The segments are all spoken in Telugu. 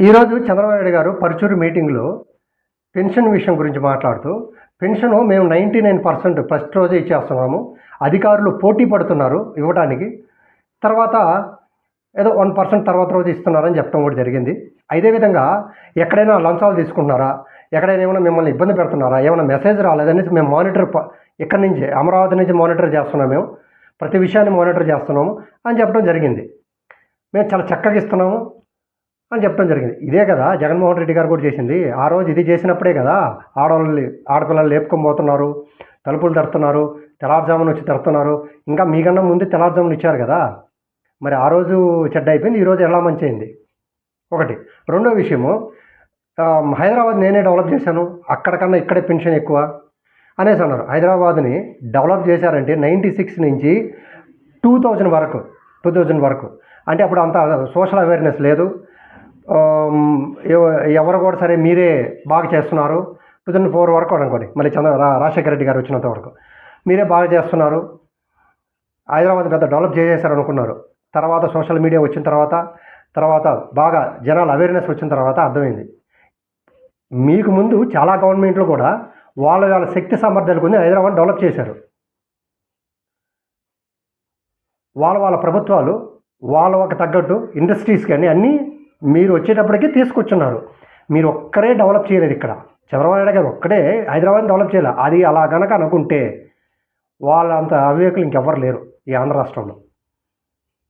ఈరోజు చంద్రబాబు నాయుడు గారు పరుచూరు మీటింగ్లో పెన్షన్ విషయం గురించి మాట్లాడుతూ, పెన్షను మేము 99% ఫస్ట్ రోజే ఇచ్చేస్తున్నాము. అధికారులు పోటీ పడుతున్నారు ఇవ్వడానికి. తర్వాత ఏదో 1% తర్వాత రోజు ఇస్తున్నారని చెప్పడం కూడా జరిగింది. అదేవిధంగా ఎక్కడైనా లంచాలు తీసుకుంటున్నారా? ఎక్కడైనా ఏమైనా మిమ్మల్ని ఇబ్బంది పెడుతున్నారా? ఏమైనా మెసేజ్ రాలేదనేసి మేము ఇక్కడి నుంచి అమరావతి నుంచి మానిటర్ చేస్తున్నాం మేము. ప్రతి విషయాన్ని మానిటర్ చేస్తున్నాము అని చెప్పడం జరిగింది. మేము చాలా చక్కగా ఇస్తున్నాము అని చెప్పడం జరిగింది. ఇదే కదా జగన్మోహన్ రెడ్డి గారు కూడా చేసింది. ఆ రోజు ఇది చేసినప్పుడే కదా ఆడపిల్లలు లేపుకొని పోతున్నారు, తలుపులు తడుతున్నారు, తెల్లారుజామున వచ్చి తడుతున్నారు. ఇంకా మీకన్నా ముందు తెల్లారుజామున ఇచ్చారు కదా. మరి ఆ రోజు చెడ్డ అయిపోయింది, ఈరోజు ఎలా మంచి అయింది? ఒకటి. రెండో విషయము, హైదరాబాద్ నేనే డెవలప్ చేశాను, అక్కడికన్నా ఇక్కడే పెన్షన్ ఎక్కువ అనేసి అన్నారు. హైదరాబాద్ని డెవలప్ చేశారంటే 96 నుంచి 2000 వరకు. అంటే అప్పుడు అంత సోషల్ అవేర్నెస్ లేదు. ఎవరు కూడా సరే మీరే బాగా చేస్తున్నారు. 2004 వరకు అనుకోండి, మళ్ళీ రాజశేఖర రెడ్డి గారు వచ్చినంత వరకు మీరే బాగా చేస్తున్నారు, హైదరాబాద్ పెద్ద డెవలప్ చేసేసారు అనుకున్నారు. తర్వాత సోషల్ మీడియా వచ్చిన తర్వాత బాగా జనాలు అవేర్నెస్ వచ్చిన తర్వాత అర్థమైంది. మీకు ముందు చాలా గవర్నమెంట్లు కూడా వాళ్ళ శక్తి సామర్థ్యాలు కొన్ని హైదరాబాద్ డెవలప్ చేశారు. వాళ్ళ ప్రభుత్వాలు వాళ్ళకి తగ్గట్టు ఇండస్ట్రీస్ కానీ అన్నీ మీరు వచ్చేటప్పటికీ తీసుకొచ్చున్నారు. మీరు ఒక్కరే డెవలప్ చేయలేదు. ఇక్కడ చంద్రబాబు నాయుడు గారు ఒక్కడే హైదరాబాద్ డెవలప్ చేయాలి. అది అలా కనుక అనుకుంటే వాళ్ళంత అవివేకులు ఇంకెవ్వరు లేరు ఈ ఆంధ్ర రాష్ట్రంలో.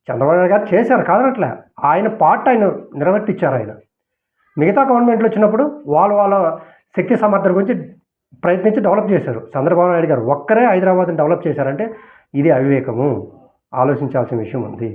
చంద్రబాబు నాయుడు గారు చేశారు కాదనట్లే, ఆయన పార్ట్ ఆయన నిర్వర్తించారు. ఆయన మిగతా గవర్నమెంట్లు వచ్చినప్పుడు వాళ్ళ శక్తి సామర్థ్యం గురించి ప్రయత్నించి డెవలప్ చేశారు. చంద్రబాబు నాయుడు గారు ఒక్కరే హైదరాబాద్ని డెవలప్ చేశారంటే ఇది అవివేకము, ఆలోచించాల్సిన విషయం ఉంది.